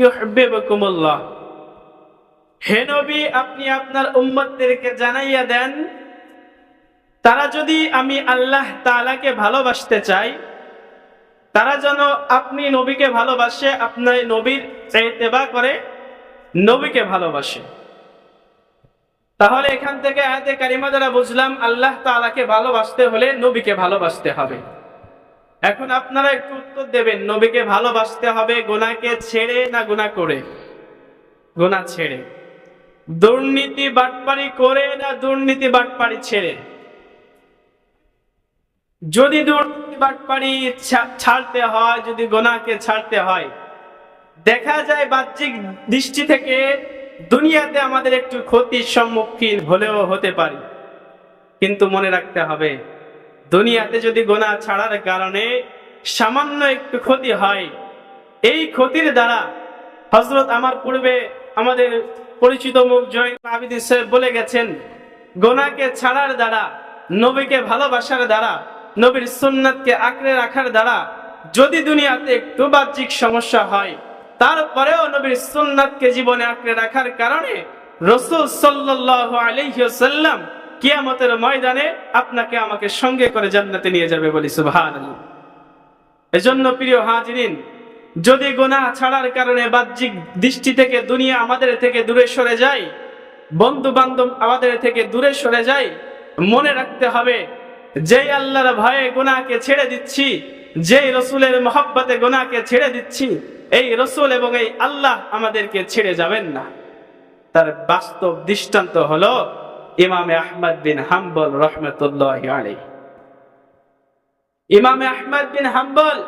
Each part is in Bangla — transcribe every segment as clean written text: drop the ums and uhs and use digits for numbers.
ইউহিব্বুকুমুল্লাহ। হে নবী, আপনি আপনার উম্মতদেরকে জানাইয়া দেন, তারা যদি আমি আল্লাহ তাআলাকে ভালোবাসতে চাই, তারা যেন আপনি নবীকে ভালোবাসে, আপনার নবীর ইত্তেবা করে, নবীকে ভালোবাসে। তাহলে এখান থেকে আয়াতে কারিমা দ্বারা বুঝলাম আল্লাহ তাআলাকে ভালোবাসতে হলে নবীকে ভালোবাসতে হবে। এখন আপনারা একটু উত্তর দেবেন, নবীকে ভালোবাসতে হবে গুনাহকে ছেড়ে না গুনাহ করে? গুনাহ ছেড়ে। দুর্নীতি বাটপারি করে না দুর্নীতি বাটপারি ছেড়ে? যদি দুর্নীতি বাটপারি ছাড়তে হয়, যদি গুনাহকে ছাড়তে হয়, দেখা যায় বাহ্যিক দৃষ্টি থেকে দুনিয়াতে আমাদের একটু ক্ষতির সম্মুখীন হলেও হতে পারি, কিন্তু মনে রাখতে হবে দুনিয়াতে যদি গুনাহ ছাড়ার কারণে সামান্য একটু ক্ষতি হয়, এই ক্ষতির দ্বারা হযরত আমার পূর্বে আমাদের পরিচিত মুখ জয়নুল আবেদিন সাহেব বলে গেছেন, গুনাহকে ছাড়ার দ্বারা, নবীকে ভালোবাসার দ্বারা, নবীর সুন্নাতকে আঁকড়ে রাখার দ্বারা যদি দুনিয়াতে একটু বাহ্যিক সমস্যা হয়, তারপরেও নবীর সুন্নাতকে জীবনে আঁকড়ে রাখার কারণে রাসূল সাল্লাল্লাহু আলাইহি ওয়াসাল্লাম কিয়ামতের ময়দানে আপনাকে আমাকে সঙ্গে করে জান্নাতে নিয়ে যাবে, বলি সুবহানাল্লাহ। এজন্য প্রিয় হাজিরিন, যদি গুনাহ ছাড়ার কারণে বাহ্যিক দৃষ্টি থেকে দুনিয়া আমাদের থেকে দূরে সরে যায়, বন্ধু বান্ধব আমাদের থেকে দূরে সরে যায়, মনে রাখতে হবে যেই আল্লাহর ভয়ে গুনাহকে ছেড়ে দিচ্ছি, যেই রাসূলের মহব্বতে গুনাহকে ছেড়ে দিচ্ছি, এই রাসূল এবং এই আল্লাহ আমাদেরকে ছেড়ে যাবেন না। তার বাস্তব দৃষ্টান্ত হলো ইমামে আহমদ বিন হাম্বল রাহমাতুল্লাহি আলাইহি। ইমামে আহমদ বিন হাম্বল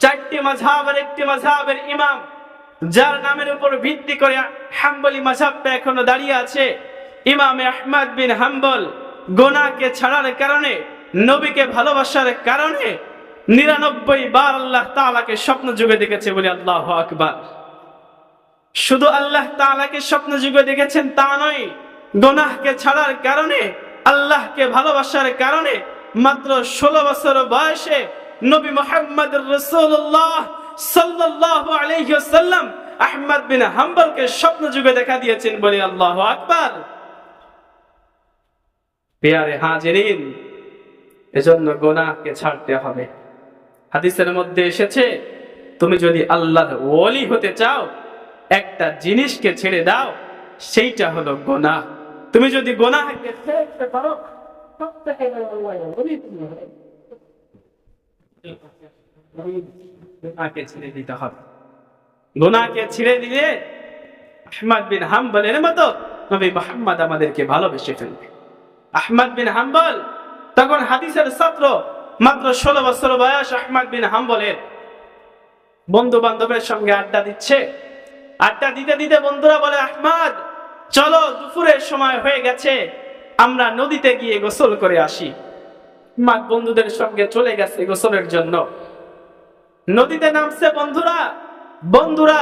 চারটি মাযহাবের একটি মাযহাবের ইমাম, যার নামের উপর ভিত্তি করে হাম্বলি মাযহাবটা এখনো দাঁড়িয়ে আছে। ইমামে আহমদ বিন হাম্বল গুনাহকে ছাড়ার কারণে, নবীকে ভালোবাসার কারণে 99 বার আল্লাহ তাআলাকে স্বপ্ন যুগে দেখেছে, বলি আল্লাহু আকবার। শুধু আল্লাহ তাআলাকে স্বপ্ন যুগে দেখেছেন তা নয়, গুনাহকে ছাড়ার কারণে, আল্লাহকে ভালোবাসার কারণে মাত্র 16 বছর বয়সে নবী মুহাম্মদুর রাসূলুল্লাহ সাল্লাল্লাহু আলাইহি ওয়াসাল্লাম আহমদ বিন হাম্বলকে স্বপ্ন যুগে দেখা দিয়েছেন, বলি আল্লাহু আকবার। প্রিয় হাজিরিন, এজন্য গুনাহকে ছাড়তে হবে। হাদিসের মধ্যে এসেছে, তুমি যদি আল্লাহর ওলি হতে চাও, একটা জিনিসকে ছেড়ে দাও, সেইটা হলো গুনাহ। তুমি যদি গুনাহকে ছেড়ে পারো, সবথেকে বড় ওলি তুমি হবে। গুনাহকে ছেড়ে দিতে হবে। গুনাহকে ছেড়ে দিলে আহমদ বিন হাম্বলের মতো নবী মুহাম্মদ আমাদেরকে ভালোবেসে ফেলবে। আহমদ বিন হাম্বল তখন হাদিসের ছাত্র, মাত্র 16 বছর বয়স আহমদ বিন হাম্বলের। বন্ধু বান্ধবের সঙ্গে আড্ডা দিচ্ছে, আড্ডা দিতে দিতে বন্ধুরা বলে, আহমদ চলো, দুপুরের সময় হয়ে গেছে, আমরা নদীতে গিয়ে গোসল করে আসি। মা বন্ধুদের সঙ্গে চলে গেছে গোসলের জন্য। নদীতে নামছে বন্ধুরা, বন্ধুরা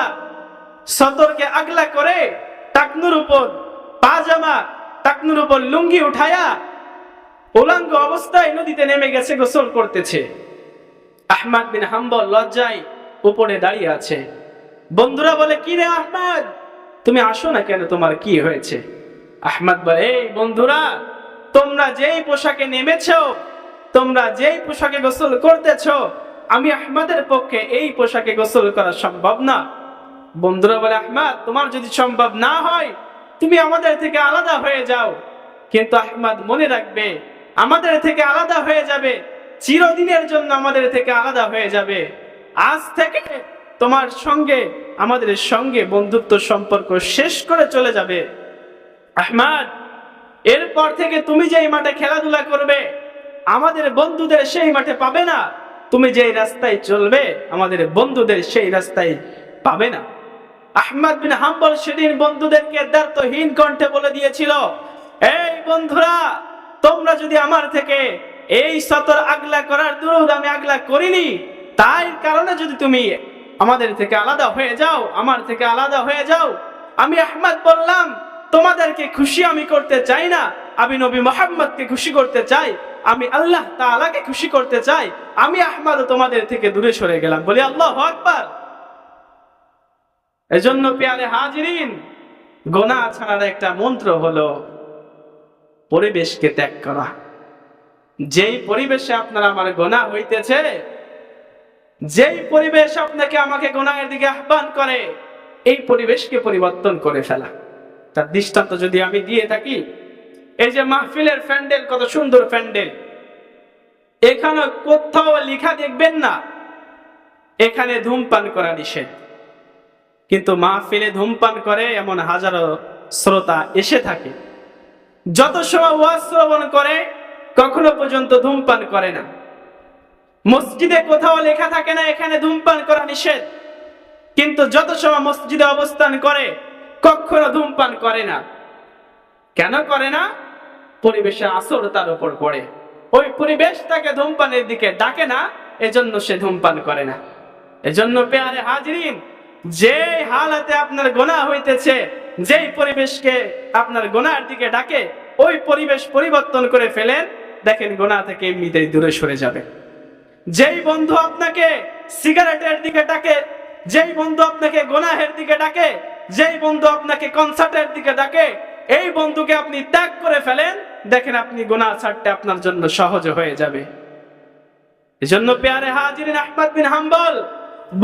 সতর্কে আগলা করে টাকনুর উপর পাজামা, টাকনুর উপর লুঙ্গি উঠায়া উলঙ্গ অবস্থায় নদীতে নেমে গেছে, গোসল করতেছে। আহমদ বিন হাম্বল লজ্জায় উপরে দাঁড়িয়ে আছে। বন্ধুরা বলে, কি রে আহমদ, তুমি আসো না কেন, তোমার কি হয়েছে? আহমদ বলে, এই বন্ধুরা, তোমরা যেই পোশাকে নেমেছো, তোমরা যেই পোশাকে গোসল করতেছো, আমি আহমদের পক্ষে এই পোশাকে গোসল করা সম্ভব না। বন্ধুরা বলে, আহমদ তোমার যদি সম্ভব না হয়, তুমি আমাদের থেকে আলাদা হয়ে যাও। কিন্তু আহমদ মনে রাখবে, আমাদের থেকে আলাদা হয়ে যাবে, চিরদিনের জন্য আমাদের থেকে আলাদা হয়ে যাবে। আজ থেকে তোমার সঙ্গে আমাদের সঙ্গে বন্ধুত্ব সম্পর্ক শেষ করে চলে যাবে। আহমদ, এরপর থেকে তুমি যেই মাঠে খেলাধুলা করবে, আমাদের বন্ধুদের সেই মাঠে পাবে না। তুমি যেই রাস্তায় চলবে, আমাদের বন্ধুদের সেই রাস্তায় পাবে না। আহমদ বিন হাম্বল সেদিন বন্ধুদেরকে দ্ব্যর্থহীন কণ্ঠে বলে দিয়েছিল, এই বন্ধুরা, তোমরা যদি আমার থেকে এই সতর আগলা করার দুরুদ আমি আগলা করিনি, তাই কারণে যদি তুমি আমাদের থেকে আলাদা হয়ে যাও, আমার থেকে আলাদা হয়ে যাও, আমি আহমদ বললাম, তোমাদেরকে খুশি আমি করতে চাই না, আমি নবী মুহাম্মদকে খুশি করতে চাই, আমি আল্লাহ তাআলাকে খুশি করতে চাই। আমি আহমদ তোমাদের থেকে দূরে সরে গেলাম, বলি আল্লাহু আকবার। এজন্য পেয়ারে হাজিরিন, গুনাহ ছাড়ার একটা মন্ত্র হলো পরিবেশকে ত্যাগ করা। যেই পরিবেশে আপনার আমার গুনাহ হইতেছে, যেই পরিবেশ আপনাকে আমাকে গুনাহের দিকে আহ্বান করে, এই পরিবেশকে পরিবর্তন করে ফেলা। তার দৃষ্টান্ত যদি আমি দিয়ে থাকি, এই যে মাহফিলের প্যান্ডেল, কত সুন্দর প্যান্ডেল, এখানে কোথাও লেখা দেখবেন না এখানে ধূমপান করা নিষেধ, কিন্তু মাহফিলে ধূমপান করে এমন হাজারো শ্রোতা এসে থাকে। যত সময় ওয়াজ শ্রবণ করে কখনো পর্যন্ত ধূমপান করে না। মসজিদে কোথাও লেখা থাকে না এখানে ধূমপান করা নিষেধ, কিন্তু যত সময় মসজিদে অবস্থান করে কখনো ধূমপান করে না। কেন করে না? পরিবেশে আসর তার উপর পড়ে, ওই পরিবেশ তাকে ধূমপানের দিকে ডাকে না, এজন্য সে ধূমপান করে না। এজন্য পেয়ারে হাজিরিন, যে হালাতে আপনার গুনাহ হইতেছে, যেই পরিবেশকে আপনার গুনাহের দিকে ডাকে, ওই পরিবেশ পরিবর্তন করে ফেলেন, দেখেন গুনাহ থেকে এমনিতেই দূরে সরে যাবে। যেই বন্ধু আপনাকে সিগারেটের দিকে ডাকে, যেই বন্ধু আপনাকে গুনাহের দিকে ডাকে, যেই বন্ধু আপনাকে কনসার্টের দিকে ডাকে, এই বন্ধুকে আপনি ত্যাগ করে ফেলেন, দেখেন আপনি গুনাহ ছাড়তে আপনার জন্য সহজ হয়ে যাবে। এজন্য পেয়ারে হাজিরিন, আহমদ বিন হাম্বল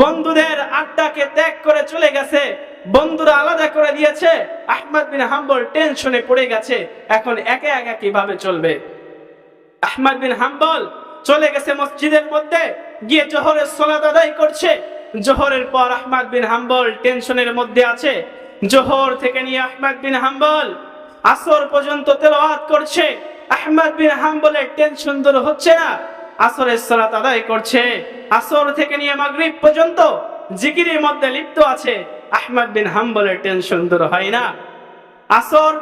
বন্ধুদের আড্ডাকে ত্যাগ করে চলে গেছে, বন্ধুরা আলাদা করে দিয়েছে। আহমদ বিন হাম্বল টেনশনে পড়ে গেছে, এখন একা একা কিভাবে চলবে। আহমদ বিন হাম্বল চলে গেছে মসজিদের মধ্যে, গিয়ে জোহরের সালাত আদায় করছে। জোহরের পর আহমদ বিন হাম্বল টেনশনের মধ্যে আছে। জোহর থেকে নিয়ে আহমদ বিন হাম্বল আসর পর্যন্ত তেলাওয়াত করছে। আহমদ বিন হাম্বলের টেনশন দূর হচ্ছে না, আসরের সালাত আদায় করছে। আসর থেকে নিয়ে মাগরিব পর্যন্ত জিকিরের মধ্যে লিপ্ত আছে। আহমদ বিন হাম্বলের টেনশন দূর হয় না। আসর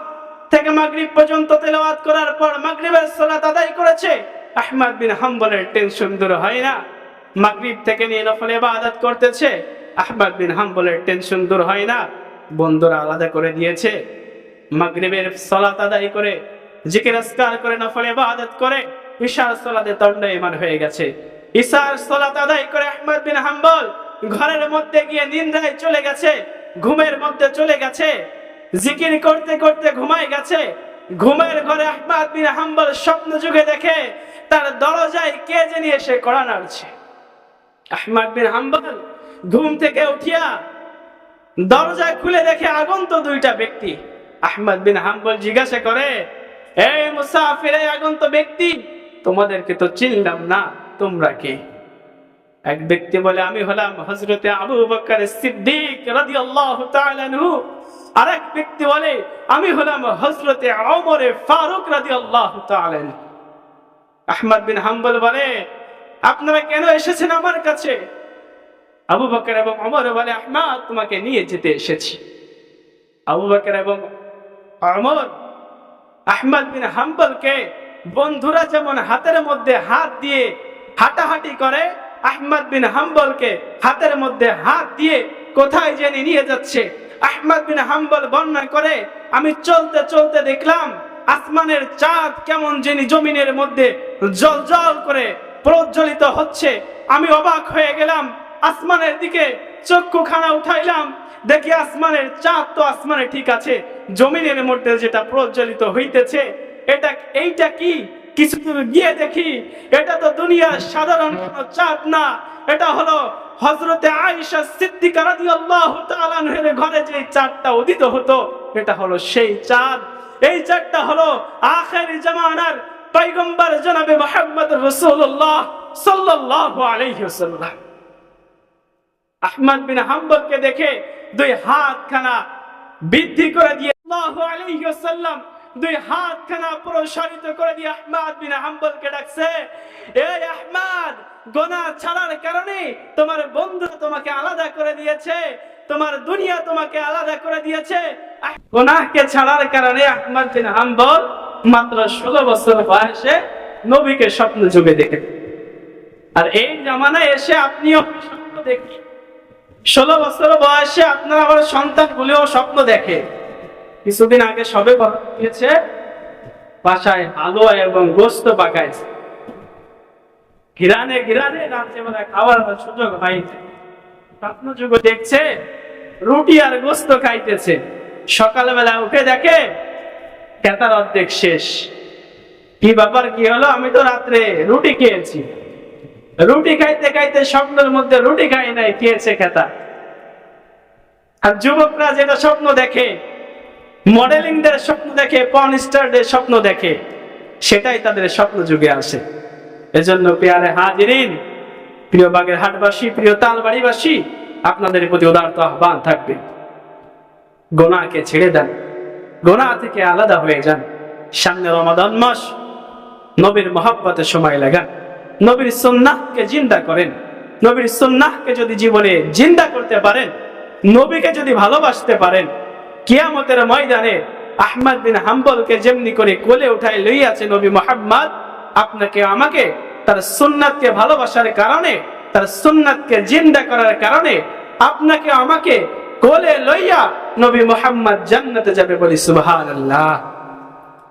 থেকে মাগরিব পর্যন্ত তেলাওয়াত করার পর মাগরিবের সালাত আদায় করেছে। আহমদ বিন হাম্বলের টেনশন দূর হয় না। মাগরিব থেকে নিয়ে নফল ইবাদত করতেছে। আহমদ বিন হাম্বলের টেনশন দূর হয় না। বন্ধুরা আলাদা করে দিয়েছে। মাগরিবের সালাত আদায় করে জিকির আজকার করে নফল ইবাদত করে ইশার সালাতে দণ্ডায়মান হয়ে গেছে। ইশার সালাত আদায় করে আহমদ বিন হাম্বল ঘরের মধ্যে গিয়ে নিদ্রায় চলে গেছে, ঘুমের মধ্যে চলে গেছে। জিকির করতে করতে ঘুমায় গেছে। ঘুমের ঘরে আহমদ বিন হাম্বল স্বপ্ন যুগে দেখে তার দরজায় কে জানি এসে কড়া নাড়ছে। আহমদ বিন হাম্বল ঘুম থেকে উঠিয়া দরজা খুলে দেখে আগন্তুক দুইটা ব্যক্তি। আহমদ বিন হাম্বল জিজ্ঞাসা করে, এই মুসাফির, আগন্তুক ব্যক্তি, তোমাদেরকে তো চিনলাম না, তোমরা কে? এক ব্যক্তি বলে, আমি হলাম হযরতে আবু বকর সিদ্দিক রাদিয়াল্লাহু তাআলা আনহু। আরেক ব্যক্তি বলে, আমি হলাম হযরতে ওমর ফারুক রাদিয়াল্লাহু তাআলা আনহু। আহমদ বিন হাম্বল বলে, আপনারা কেন এসেছেন আমার কাছে? আবু বকর এবং ওমর বলে, আহমদ, তোমাকে নিয়ে যেতে এসেছি। আবু বকর এবং ওমর আহমদ বিন হাম্বলকে বন্ধুরা যেমন হাতের মধ্যে হাত দিয়ে হাঁটাহাঁটি করে, আহমদ বিন হাম্বলকে হাতের মধ্যে হাত দিয়ে কোথায় জানি নিয়ে যাচ্ছে। আহমদ বিন হাম্বল বর্ণনা করে, আমি চলতে চলতে দেখলাম আসমানের চাঁদ কেমন জানি জমিনের মধ্যে জ্বলজ্বল করে প্রজ্বলিত হচ্ছে। আমি অবাক হয়ে গেলাম, আসমানের দিকে চক্ষুখানা উঠাইলাম, দেখি আসমানের চাঁদ তো আসমানে ঠিক আছে, জমিনের মধ্যে যেটা প্রজ্বলিত হইতেছে এইটা কি? কিছু গিয়ে দেখি এটা তো দুনিয়ার সাধারণ কোনো চাঁদ না, এটা হলো হযরতে আয়েশা সিদ্দিকা রাদিয়াল্লাহু তাআলা আনহার ঘরে যে চাঁদটা উদিত হতো, এটা হলো সেই চাঁদ। এই চাঁদটা হলো আখিরি জামানার পয়গম্বর জনাবে মুহাম্মদ রাসূলুল্লাহ সাল্লাল্লাহু আলাইহি ওয়াসাল্লাম। আহমদ বিন হাম্বলকে দেখে দুই হাতখানা বৃদ্ধি করে দিয়ে সাল্লাল্লাহু আলাইহি ওয়াসাল্লাম দুই হাতখানা প্রসারিত করে দিয়ে আহমদ বিন হাম্বলকে ডাকছে, এই আহমদ, গুনাহ ছাড়ার কারণে তোমার বন্ধু তোমাকে আলাদা করে দিয়েছে, তোমার দুনিয়া তোমাকে আলাদা করে দিয়েছে। গুনাহকে ছাড়ার কারণে আহমদ বিন হাম্বল মাত্র 16 বছর বয়সে নবীকে স্বপ্ন যুগে দেখে। আর এই জামানায় এসে আপনিও স্বপ্ন দেখেন। 16 বছর বয়সে আপনার আবার সন্তানগুলিও স্বপ্ন দেখে। কিছুদিন আগে সবে গিয়েছে, বাসায় হালুয়া এবং গোশত পাকাইছে, ঘিরানে ঘিরানে রাত্রেবেলা খাওয়ার সুযোগ হয়েছে। স্বপ্ন যুগে দেখছে রুটি আর গোস্ত খাইতেছে। সকালবেলা উঠে দেখে খেতার অর্ধেক শেষ। কি ব্যাপার, কি হলো? আমি তো রাত্রে রুটি খেয়েছি। রুটি খাইতে খাইতে স্বপ্নের মধ্যে রুটি খাই নাই, খেয়েছে খেতা। আর যুবকরা যেটা স্বপ্ন দেখে, মডেলিং দের স্বপ্ন দেখে, পর্ন স্টারদের স্বপ্ন দেখে, সেটাই তাদের স্বপ্ন যুগে আসে। এজন্য পেয়ারে হাজিরিন, প্রিয় বাগেরহাটবাসী, প্রিয় তালবাড়িবাসী, আপনাদের প্রতি উদারত আহ্বান থাকবে, গুনাহকে ছেড়ে দেন, গুনাহ থেকে আলাদা হয়ে যান। সামনে রমাদান মাস, নবীর মহব্বতে সময় লাগান, নবীর সুন্নাহকে জিন্দা করেন। নবীর সুন্নাহকে যদি জীবনে জিন্দা করতে পারেন, নবীকে যদি ভালোবাসতে পারেন, কিয়ামতের ময়দানে আহমদ বিন হাম্বলকে যেমনি করে কোলে উঠায় লইয়াছে নবী মুহাম্মদ, আপনাকে আমাকে তার সুন্নাতকে ভালোবাসার কারণে, তার সুন্নাতকে জিন্দা করার কারণে আপনাকে আমাকে কোলে লইয়া নবী মুহাম্মদ জান্নাতে যাবে বলি সুবহানাল্লাহ।